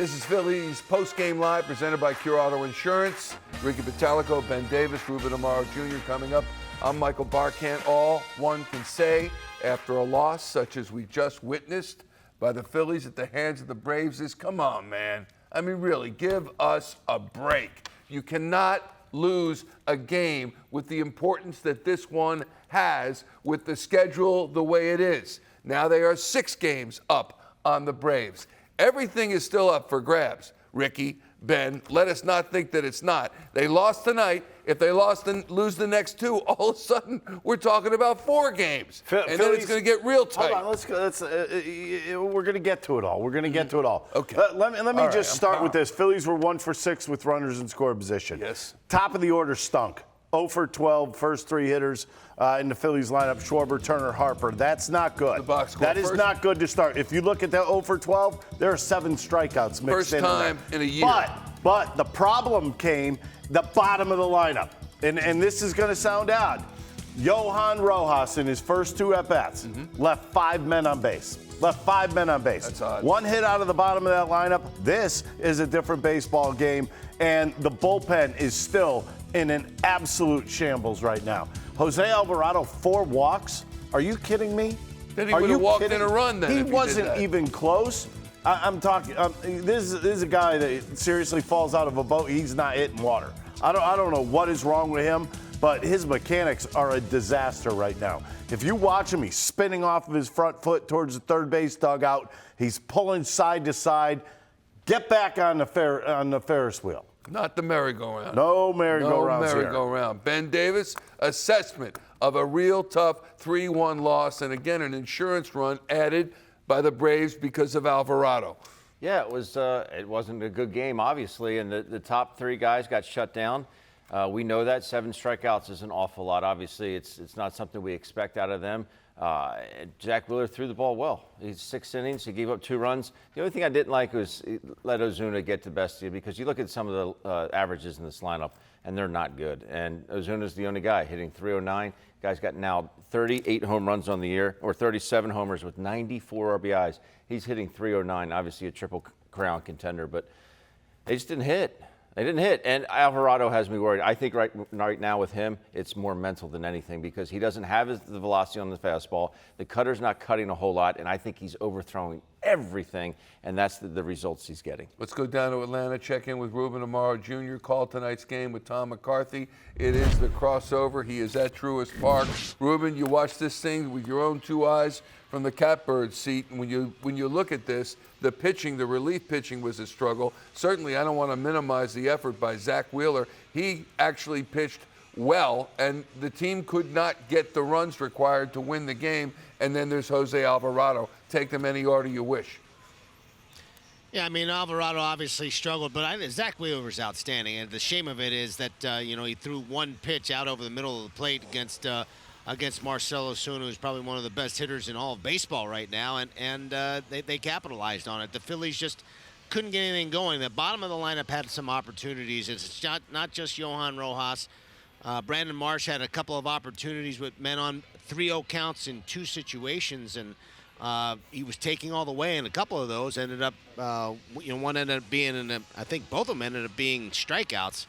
This is Phillies Postgame Live, presented by Cure Auto Insurance. Ricky Batalico, Ben Davis, Ruben Amaro Jr. coming up. I'm Michael Barkant. All one can say after a loss such as we just witnessed by the Phillies at the hands of the Braves is, come on, man. I mean, really, give us a break. You cannot lose a game with the importance that this one has with the schedule the way it is. Now they are 6 games up on the Braves. Everything is still up for grabs. Ricky, Ben, let us not think that it's not. They lost tonight. If they lost and lose the next 2, all of a sudden we're talking about 4 games. And then it's going to get real tight. Hold on, we're going to get to it all. We're going to get to it all. Okay. Let me just start with this. Phillies were 1 for 6 with runners in scoring position. Yes. Top of the order stunk. 0 for 12, first 3 hitters in the Phillies lineup, Schwarber, Turner, Harper. That's not good. The box score that is first. not good to start. If you look at that 0 for 12, there are 7 strikeouts mixed First in time there. in a year. But the problem came the bottom of the lineup. And this is going to sound odd. Johan Rojas, in his first 2 at-bats, left 5 men on base. Left 5 men on base. That's odd. 1 hit out of the bottom of that lineup. This is a different baseball game, and the bullpen is still in an absolute shambles right now. Jose Alvarado, 4 walks. Are you kidding me? Then he would have walked in a run then. He if he wasn't did that. even close. I'm talking. This is a guy that seriously falls out of a boat. He's not hitting water. I don't know what is wrong with him, but his mechanics are a disaster right now. If you watch him, he's spinning off of his front foot towards the third base dugout. He's pulling side to side. Get back on the Ferris wheel. Not the merry-go-round. No merry-go-rounds No here. merry-go-round. Ben Davis, assessment of a real tough 3-1 loss, and again an insurance run added by the Braves because of Alvarado. Yeah, it wasn't a good game, obviously, and the top 3 guys got shut down. We know that 7 strikeouts is an awful lot. Obviously, it's not something we expect out of them. Zack Wheeler threw the ball well. He's 6 innings. He gave up 2 runs. The only thing I didn't like was let Ozuna get the best of you, because you look at some of the averages in this lineup, and they're not good. And Ozuna's the only guy hitting .309. Guy's got now 38 home runs on the year, or 37 homers with 94 RBIs. He's hitting .309, obviously a Triple Crown contender, but they just didn't hit. They didn't hit, and Alvarado has me worried. I think right now with him, it's more mental than anything, because he doesn't have the velocity on the fastball. The cutter's not cutting a whole lot, and I think he's overthrowing everything, and that's the results he's getting. Let's go down to Atlanta, check in with Ruben Amaro Jr., call tonight's game with Tom McCarthy. It is the crossover. He is at Truist Park. Ruben, you watch this thing with your own 2 eyes from the catbird seat, and when you look at this, the pitching, the relief pitching was a struggle. Certainly, I don't want to minimize the effort by Zack Wheeler. He actually pitched well, and the team could not get the runs required to win the game. And then there's Jose Alvarado. Take them any order you wish. Yeah, I mean, Alvarado obviously struggled, but Zack Wheeler was outstanding. And the shame of it is that, he threw 1 pitch out over the middle of the plate against Marcell Ozuna, who's probably one of the best hitters in all of baseball right now, and they capitalized on it. The Phillies just couldn't get anything going. The bottom of the lineup had some opportunities. It's not just Johan Rojas. Brandon Marsh had a couple of opportunities with men on 3-0 counts in 2 situations, and he was taking all the way, and a couple of those ended up, one ended up being, I think both of them ended up being strikeouts.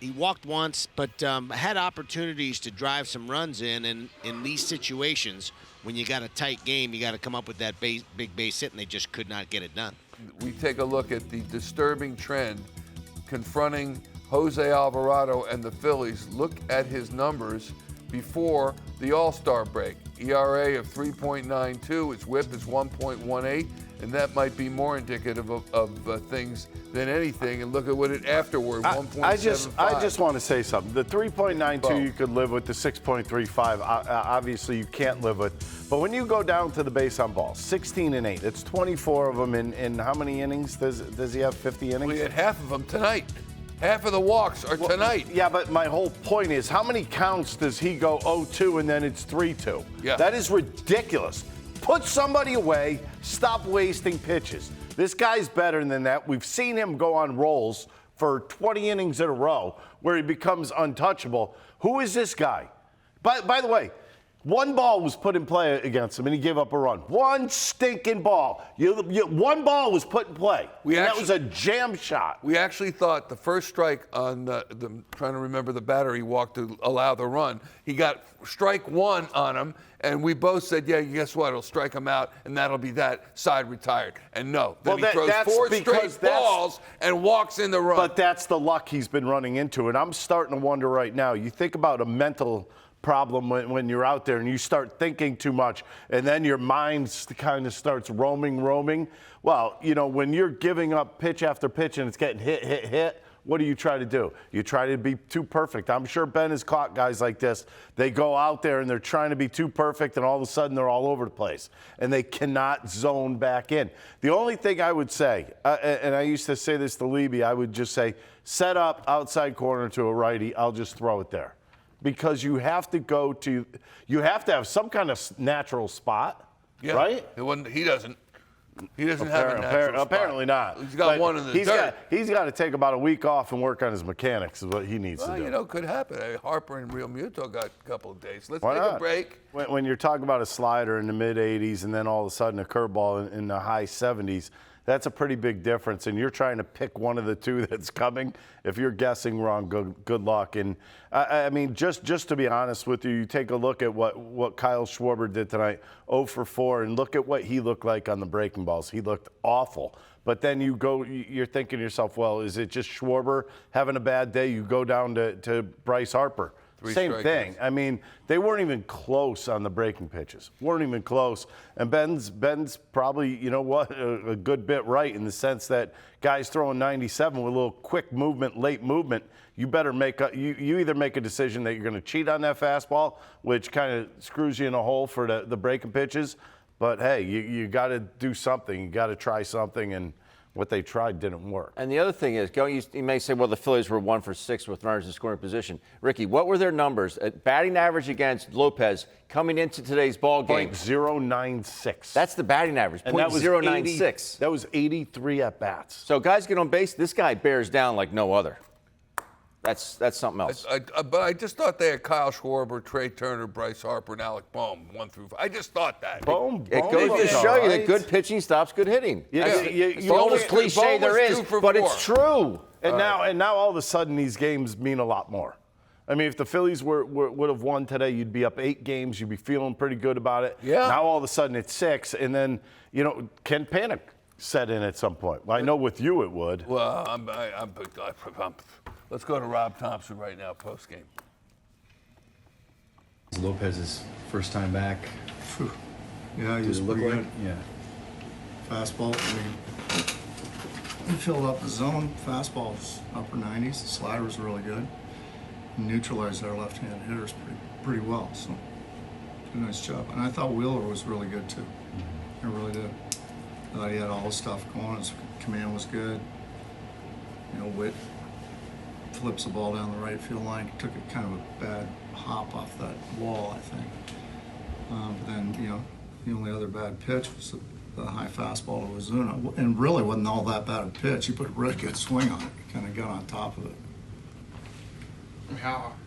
He walked once, but had opportunities to drive some runs in these situations, when you got a tight game, you got to come up with that big base hit, and they just could not get it done. We take a look at the disturbing trend confronting Jose Alvarado and the Phillies. Look at his numbers before the All-Star break. ERA of 3.92, his whip is 1.18, and that might be more indicative of things than anything. And look at what it afterward, 1.75. I just want to say something. The 3.92 you could live with. The 6.35 obviously you can't live with. But when you go down to the base on balls, 16 and 8, it's 24 of them in how many innings? Does he have 50 innings? We had half of them tonight. Half of the walks are tonight. Yeah, but my whole point is, how many counts does he go 0-2 and then it's 3-2? Yeah. That is ridiculous. Put somebody away. Stop wasting pitches. This guy's better than that. We've seen him go on rolls for 20 innings in a row where he becomes untouchable. Who is this guy? By the way, One ball was put in play against him, and he gave up a run. One stinking ball. One ball was put in play. That was a jam shot. We actually thought the first strike on trying to remember the batter he walked to allow the run. He got strike one on him, and we both said, yeah, guess what? It'll strike him out, and that'll be that. Side retired. And no. Then he throws 4 straight balls and walks in the run. But that's the luck he's been running into, and I'm starting to wonder right now. You think about a mental problem when you're out there and you start thinking too much, and then your mind kind of starts roaming. Well, when you're giving up pitch after pitch and it's getting hit, what do you try to do? You try to be too perfect. I'm sure Ben has caught guys like this. They go out there and they're trying to be too perfect, and all of a sudden they're all over the place, and they cannot zone back in. The only thing I would say, and I used to say this to Leby, I would just say, set up outside corner to a righty, I'll just throw it there. Because you have to have some kind of natural spot, right? He doesn't. He doesn't have a natural spot. Apparently not. He's got one in the dirt. He's got to take about a week off and work on his mechanics is what he needs to do. Could happen. Harper and Real Muto got a couple of days. Let's take a break. When you're talking about a slider in the mid-80s and then all of a sudden a curveball in the high 70s, that's a pretty big difference, and you're trying to pick one of the two that's coming. If you're guessing wrong, good luck. And I mean, just to be honest with you take a look at what Kyle Schwarber did tonight, 0 for 4, and look at what he looked like on the breaking balls. He looked awful. But then you're thinking to yourself, well, is it just Schwarber having a bad day? You go down to Bryce Harper. Same thing. I mean, they weren't even close on the breaking pitches. Weren't even close. And Ben's probably, a good bit right in the sense that guys throwing 97 with a little quick movement, late movement, you better you either make a decision that you're going to cheat on that fastball, which kind of screws you in a hole for the breaking pitches. But hey, you got to do something. You got to try something, and what they tried didn't work. And the other thing is, you may say, well, the Phillies were 1 for 6 with runners in scoring position. Ricky, what were their numbers? Batting average against Lopez coming into today's ball game. .096. That's the batting average, .096. That was 83 at-bats. So guys get on base. This guy bears down like no other. That's something else. But I just thought they had Kyle Schwarber, Trey Turner, Bryce Harper, and Alec Bohm 1 through 5. I just thought that. It goes to show you that good pitching stops good hitting. It's the oldest cliche there is, but it's true. And now all of a sudden these games mean a lot more. I mean, if the Phillies would have won today, you'd be up 8 games. You'd be feeling pretty good about it. Yeah. Now all of a sudden it's 6, and then can panic set in at some point? Well, I know with you it would. Well, let's go to Rob Thomson right now, postgame. Lopez's first time back. Whew. Yeah, he was pretty good. Yeah. Fastball, he filled up the zone. Fastball was upper 90s. The slider was really good. He neutralized our left-handed hitters pretty well. So, did a nice job. And I thought Wheeler was really good too. I really did. I thought he had all the stuff going. His command was good. Witt flips the ball down the right field line. Took a kind of a bad hop off that wall, I think. But then, the only other bad pitch was the high fastball to Ozuna. And really wasn't all that bad a pitch. He put a really good swing on it. Kind of got on top of it.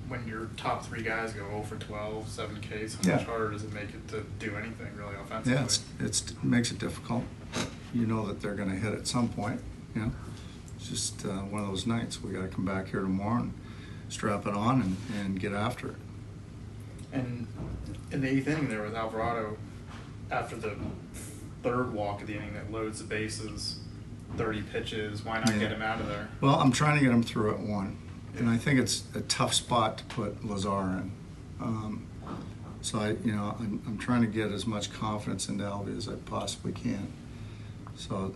When your top 3 guys go 0 for 12, 7 Ks, how much harder does it make it to do anything really offensively? Yeah, it makes it difficult. You know that they're going to hit at some point. It's just one of those nights. We got to come back here tomorrow and strap it on and get after it. And in the 8th inning there with Alvarado, after the 3rd walk of the inning that loads the bases, 30 pitches, why not get him out of there? Well, I'm trying to get him through at 1. And I think it's a tough spot to put Lazar in. So I'm trying to get as much confidence into Alvy as I possibly can. So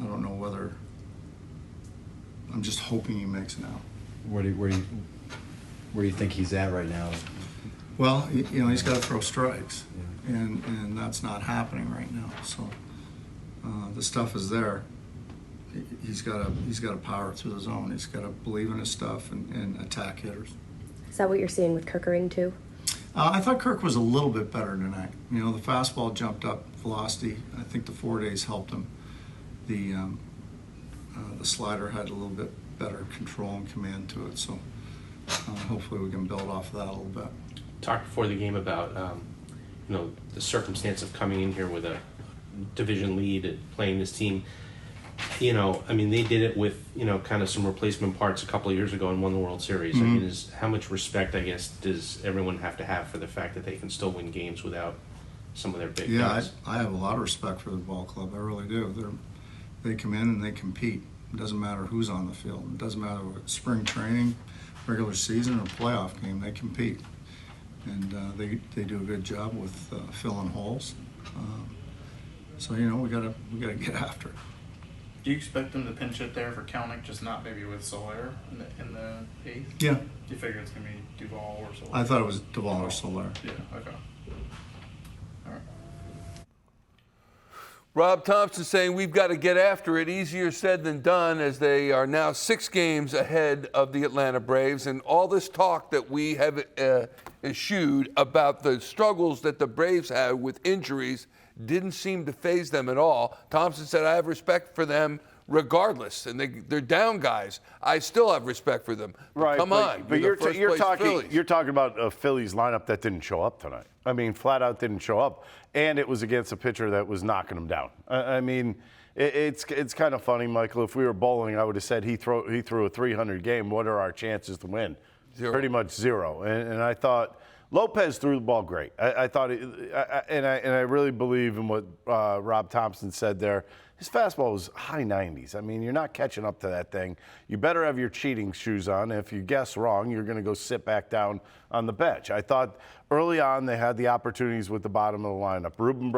I don't know whether. I'm just hoping he makes it out. Where do you think he's at right now? Well, he's got to throw strikes, and that's not happening right now. So the stuff is there. He's got to power through the zone. He's got to believe in his stuff and attack hitters. Is that what you're seeing with Kirkering too? I thought Kirk was a little bit better tonight. The fastball jumped up velocity. I think the 4 days helped him. The slider had a little bit better control and command to it. So hopefully we can build off of that a little bit. Talked before the game about the circumstance of coming in here with a division lead and playing this team. They did it with, kind of some replacement parts a couple of years ago and won the World Series. Mm-hmm. I mean, how much respect, I guess, does everyone have to have for the fact that they can still win games without some of their big guys? I have a lot of respect for the ball club. I really do. They come in and they compete. It doesn't matter who's on the field. It doesn't matter what spring training, regular season, or playoff game. They compete, and they do a good job with filling holes. So we gotta get after it. Do you expect them to pinch it there for Kelnick, just not maybe with Soler in the eighth? Yeah, Do you figure it's gonna be Duvall or Soler? I thought it was Duvall or Soler. Yeah. Okay. All right. Rob Thomson saying we've got to get after it. Easier said than done, as they are now 6 games ahead of the Atlanta Braves. And all this talk that we have eschewed about the struggles that the Braves had with injuries didn't seem to faze them at all. Thomson said, I have respect for them regardless. And they're down guys. I still have respect for them. Right, Come on. But you're Phillies. talking about a Phillies lineup that didn't show up tonight. I mean, flat out didn't show up. And it was against a pitcher that was knocking them down. It's kind of funny, Michael. If we were bowling, I would have said he threw a 300 game. What are our chances to win? 0. Pretty much 0. And I thought Lopez threw the ball great. I thought, I really believe in what Rob Thomson said there. His fastball was high 90s. I mean, you're not catching up to that thing. You better have your cheating shoes on. If you guess wrong, you're going to go sit back down on the bench. I thought early on they had the opportunities with the bottom of the lineup. Ruben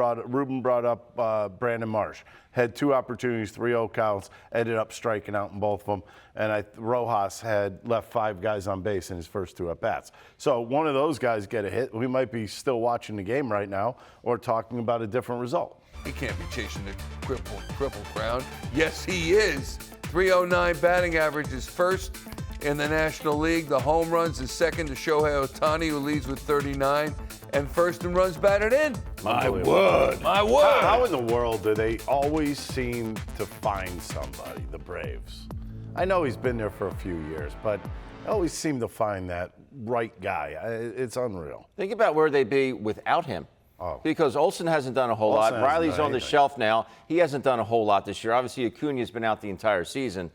brought up Brandon Marsh. Had 2 opportunities, 3-0 counts, ended up striking out in both of them. And Rojas had left 5 guys on base in his first 2 at-bats. So one of those guys get a hit. We might be still watching the game right now or talking about a different result. He can't be chasing the triple crown. Yes, he is. 309 batting average is first in the National League. The home runs is second to Shohei Ohtani, who leads with 39, and first in runs batted in. My word. How in the world do they always seem to find somebody, the Braves? I know he's been there for a few years, but they always seem to find that right guy. It's unreal. Think about where they'd be without him. Oh. Because Olsen hasn't done a whole lot. Hasn't Riley's done on the anything. shelf now. He hasn't done a whole lot this year. Obviously, Acuna's been out the entire season.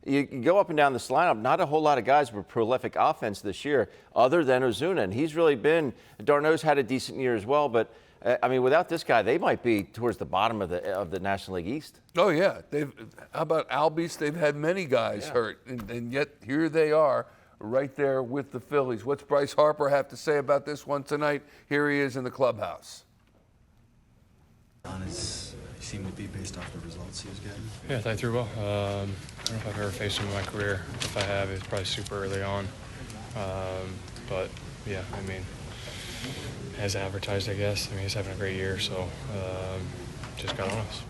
You go up and down this lineup, not a whole lot of guys with prolific offense this year other than Ozuna. And he's really been – Darno's had a decent year as well. But, without this guy, they might be towards the bottom of the National League East. Oh, yeah. How about Albies? They've had many guys hurt, and yet here they are right there with the Phillies. What's Bryce Harper have to say about this one tonight? Here he is in the clubhouse. He seemed to be based off the results he was getting. Yeah, I thought he threw well. I don't know if I've ever faced him in my career. If I have, it's probably super early on. But, yeah, as advertised, I guess. He's having a great year, so just got on us.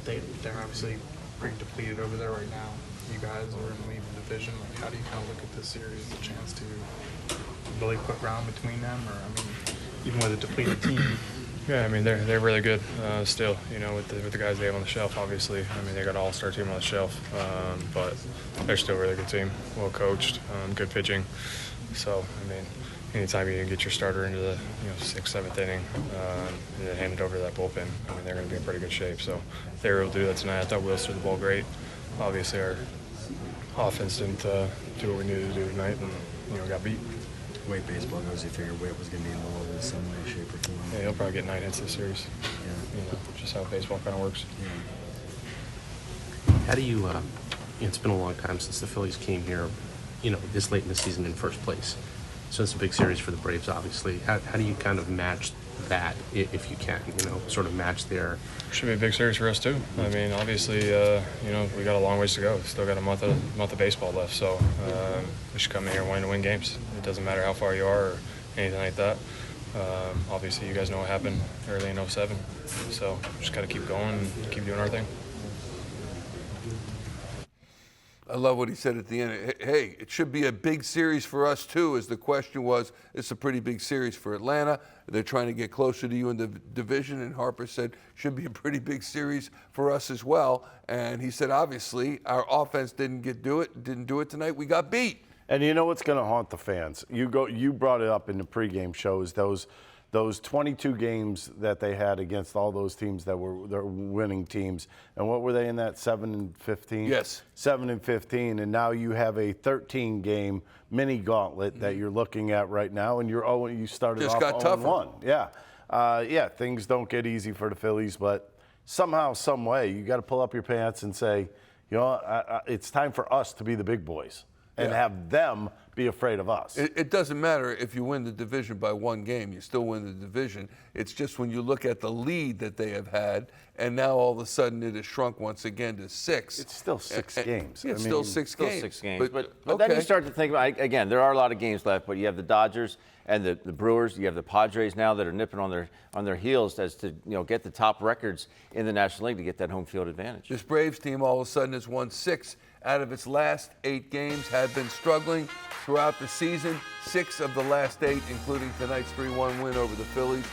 They're obviously pretty depleted over there right now. You guys are in the lead division. How do you kind of look at this series as a chance to really put ground between them? Or, even with a depleted team? Yeah, they're really good still, with the guys they have on the shelf, obviously. They got an all-star team on the shelf, but they're still a really good team, well coached, good pitching. So, anytime you can get your starter into the 6th, 7th inning and then hand it over to that bullpen, they're going to be in pretty good shape. So if they were able to do that tonight, I thought Wills threw the ball great. Obviously, our offense didn't do what we needed to do tonight and, got beat. The way baseball goes, you figure Witt was going to be involved in some way, shape, or form. Yeah, he'll probably get 9 hits this series. Yeah. Just how baseball kind of works. Yeah. How do you, it's been a long time since the Phillies came here, this late in the season in first place. So it's a big series for the Braves, obviously. How do you kind of match that, if you can, sort of match their... Should be a big series for us, too. Obviously, we got a long ways to go. Still got a month of baseball left, so we should come in here wanting to win games. It doesn't matter how far you are or anything like that. Obviously, you guys know what happened early in 07, so just got to keep going and keep doing our thing. I love what he said at the end. Hey, it should be a big series for us, too, as the question was, it's a pretty big series for Atlanta. They're trying to get closer to you in the division, and Harper said, should be a pretty big series for us as well. And he said, obviously, our offense didn't do it tonight. We got beat. And you know what's going to haunt the fans? You brought it up in the pregame shows, those those 22 games that they had against all those teams that were their winning teams. And what were they in that, 7-15? Yes. 7-15, and now you have a 13-game mini gauntlet that you're looking at right now, and you started Just off got tougher. 0-1. Yeah, things don't get easy for the Phillies, but somehow, some way, you got to pull up your pants and say, you know, it's time for us to be the big boys and have them be afraid of us. It doesn't matter if you win the division by 1 game, you still win the division. It's just when you look at the lead that they have had, and now all of a sudden it has shrunk once again to 6. It's still 6 games. It's I still mean, 6 games. 6 games. But okay. then you start to think about, again, there are a lot of games left, but you have the Dodgers and the Brewers. You have the Padres now that are nipping on their heels as to get the top records in the National League to get that home field advantage. This Braves team all of a sudden has won 6 out of its last 8 games, had been struggling throughout the season. 6 of the last 8, including tonight's 3-1 win over the Phillies.